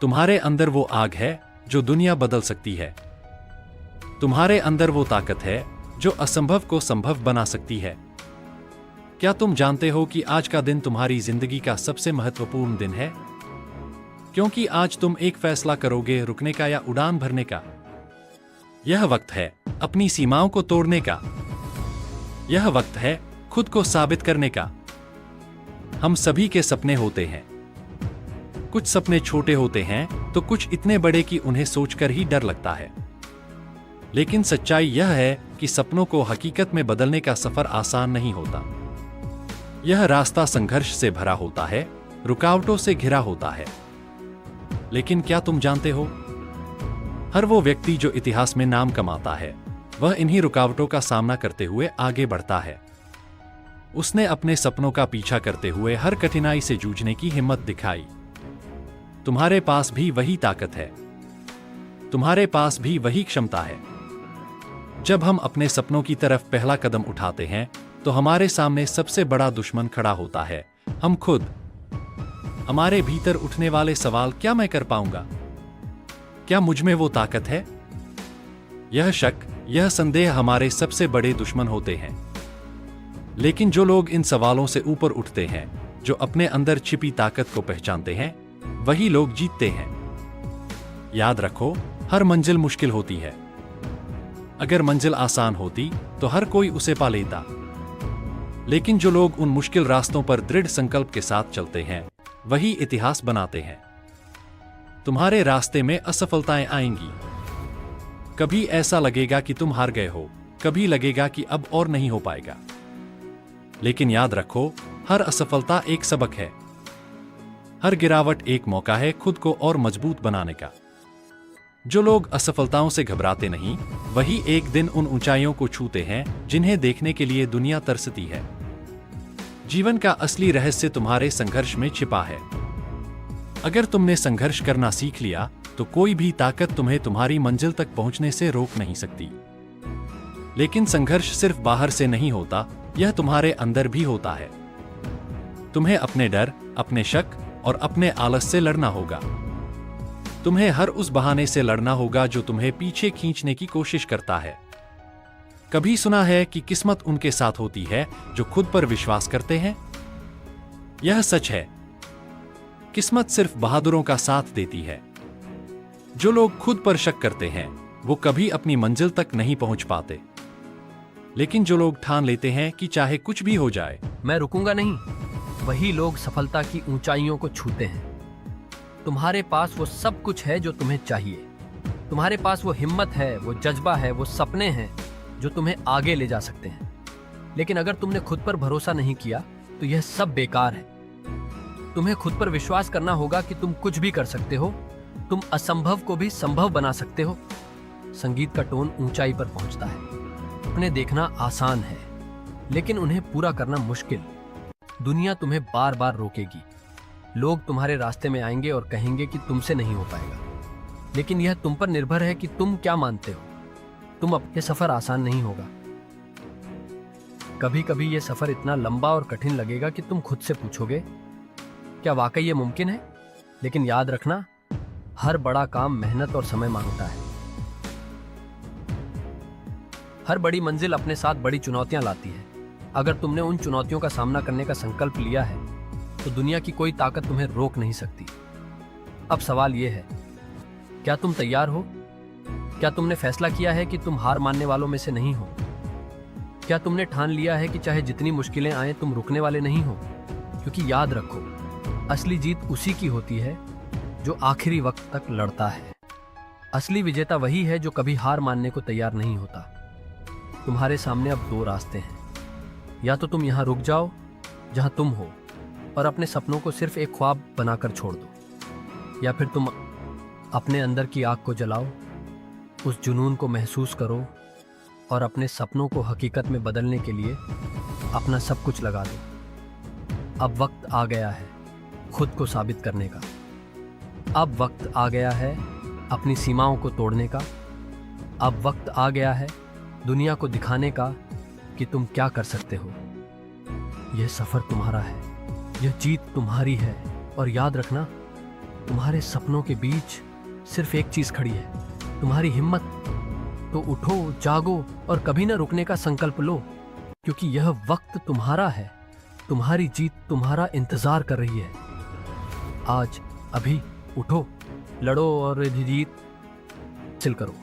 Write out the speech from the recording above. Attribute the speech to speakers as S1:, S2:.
S1: तुम्हारे अंदर वो आग है जो दुनिया बदल सकती है। तुम्हारे अंदर वो ताकत है जो असंभव को संभव बना सकती है। क्या तुम जानते हो कि आज का दिन तुम्हारी जिंदगी का सबसे महत्वपूर्ण दिन है? क्योंकि आज तुम एक फैसला करोगे, रुकने का या उड़ान भरने का। यह वक्त है अपनी सीमाओं को तोड़ने का। यह वक्त है खुद को साबित करने का। हम सभी के सपने होते हैं। कुछ सपने छोटे होते हैं तो कुछ इतने बड़े कि उन्हें सोचकर ही डर लगता है। लेकिन सच्चाई यह है कि सपनों को हकीकत में बदलने का सफर आसान नहीं होता। यह रास्ता संघर्ष से भरा होता है, रुकावटों से घिरा होता है। लेकिन क्या तुम जानते हो, हर वो व्यक्ति जो इतिहास में नाम कमाता है, वह इन्हीं रुकावटों का सामना करते हुए आगे बढ़ता है। उसने अपने सपनों का पीछा करते हुए हर कठिनाई से जूझने की हिम्मत दिखाई। तुम्हारे पास भी वही ताकत है, तुम्हारे पास भी वही क्षमता है। जब हम अपने सपनों की तरफ पहला कदम उठाते हैं तो हमारे सामने सबसे बड़ा दुश्मन खड़ा होता है, हम खुद। हमारे भीतर उठने वाले सवाल, क्या मैं कर पाऊंगा? क्या मुझ में वो ताकत है? यह शक, यह संदेह हमारे सबसे बड़े दुश्मन होते हैं। लेकिन जो लोग इन सवालों से ऊपर उठते हैं, जो अपने अंदर छिपी ताकत को पहचानते हैं, वही लोग जीतते हैं। याद रखो, हर मंजिल मुश्किल होती है। अगर मंजिल आसान होती तो हर कोई उसे पा लेता। लेकिन जो लोग उन मुश्किल रास्तों पर दृढ़ संकल्प के साथ चलते हैं, वही इतिहास बनाते हैं। तुम्हारे रास्ते में असफलताएं आएंगी। कभी ऐसा लगेगा कि तुम हार गए हो, कभी लगेगा कि अब और नहीं हो पाएगा। लेकिन याद रखो, हर असफलता एक सबक है। हर गिरावट एक मौका है खुद को और मजबूत बनाने का। जो लोग असफलताओं से घबराते नहीं, वही एक दिन उन ऊंचाइयों को छूते हैं जिन्हें देखने के लिए दुनिया तरसती है। जीवन का असली रहस्य तुम्हारे संघर्ष में छिपा है। अगर तुमने संघर्ष करना सीख लिया तो कोई भी ताकत तुम्हें तुम्हारी मंजिल तक पहुंचने से रोक नहीं सकती। लेकिन संघर्ष सिर्फ बाहर से नहीं होता, यह तुम्हारे अंदर भी होता है। तुम्हें अपने डर, अपने शक और अपने आलस से लड़ना होगा। तुम्हें हर उस बहाने से लड़ना होगा जो तुम्हें पीछे खींचने की कोशिश करता है। कभी सुना है कि किस्मत उनके साथ होती है जो खुद पर विश्वास करते हैं? यह सच है। किस्मत सिर्फ बहादुरों का साथ देती है। जो लोग खुद पर शक करते हैं, वो कभी अपनी मंजिल तक नहीं पहुंच पाते। लेकिन जो लोग ठान लेते हैं कि चाहे कुछ भी हो जाए,
S2: मैं रुकूंगा नहीं, वही लोग सफलता की ऊंचाइयों को छूते हैं। तुम्हारे पास वो सब कुछ है जो तुम्हें चाहिए। तुम्हारे पास वो हिम्मत है, वो जज्बा है, वो सपने हैं जो तुम्हें आगे ले जा सकते हैं। लेकिन अगर तुमने खुद पर भरोसा नहीं किया तो यह सब बेकार है। तुम्हें खुद पर विश्वास करना होगा कि तुम कुछ भी कर सकते हो। तुम असंभव को भी संभव बना सकते हो। संगीत का टोन ऊंचाई पर पहुंचता है। सपने देखना आसान है, लेकिन उन्हें पूरा करना मुश्किल। दुनिया तुम्हें बार बार रोकेगी। लोग तुम्हारे रास्ते में आएंगे और कहेंगे कि तुमसे नहीं हो पाएगा। लेकिन यह तुम पर निर्भर है कि तुम क्या मानते हो। तुम अपने सफर आसान नहीं होगा। कभी कभी यह सफर इतना लंबा और कठिन लगेगा कि तुम खुद से पूछोगे, क्या वाकई ये मुमकिन है? लेकिन याद रखना, हर बड़ा काम मेहनत और समय मांगता है। हर बड़ी मंजिल अपने साथ बड़ी चुनौतियां लाती है। अगर तुमने उन चुनौतियों का सामना करने का संकल्प लिया है तो दुनिया की कोई ताकत तुम्हें रोक नहीं सकती। अब सवाल यह है, क्या तुम तैयार हो? क्या तुमने फैसला किया है कि तुम हार मानने वालों में से नहीं हो? क्या तुमने ठान लिया है कि चाहे जितनी मुश्किलें आए तुम रुकने वाले नहीं हो? क्योंकि याद रखो, असली जीत उसी की होती है जो आखिरी वक्त तक लड़ता है। असली विजेता वही है जो कभी हार मानने को तैयार नहीं होता। तुम्हारे सामने अब दो रास्ते हैं। या तो तुम यहां रुक जाओ जहां तुम हो और अपने सपनों को सिर्फ एक ख्वाब बनाकर छोड़ दो, या फिर तुम अपने अंदर की आग को जलाओ, उस जुनून को महसूस करो और अपने सपनों को हकीकत में बदलने के लिए अपना सब कुछ लगा दो। अब वक्त आ गया है खुद को साबित करने का। अब वक्त आ गया है अपनी सीमाओं को तोड़ने का। अब वक्त आ गया है दुनिया को दिखाने का कि तुम क्या कर सकते हो। यह सफर तुम्हारा है, यह जीत तुम्हारी है। और याद रखना, तुम्हारे सपनों के बीच सिर्फ एक चीज खड़ी है, तुम्हारी हिम्मत। तो उठो, जागो और कभी ना रुकने का संकल्प लो, क्योंकि यह वक्त तुम्हारा है। तुम्हारी जीत तुम्हारा इंतजार कर रही है। आज, अभी उठो, लड़ो और जीत हासिल करो।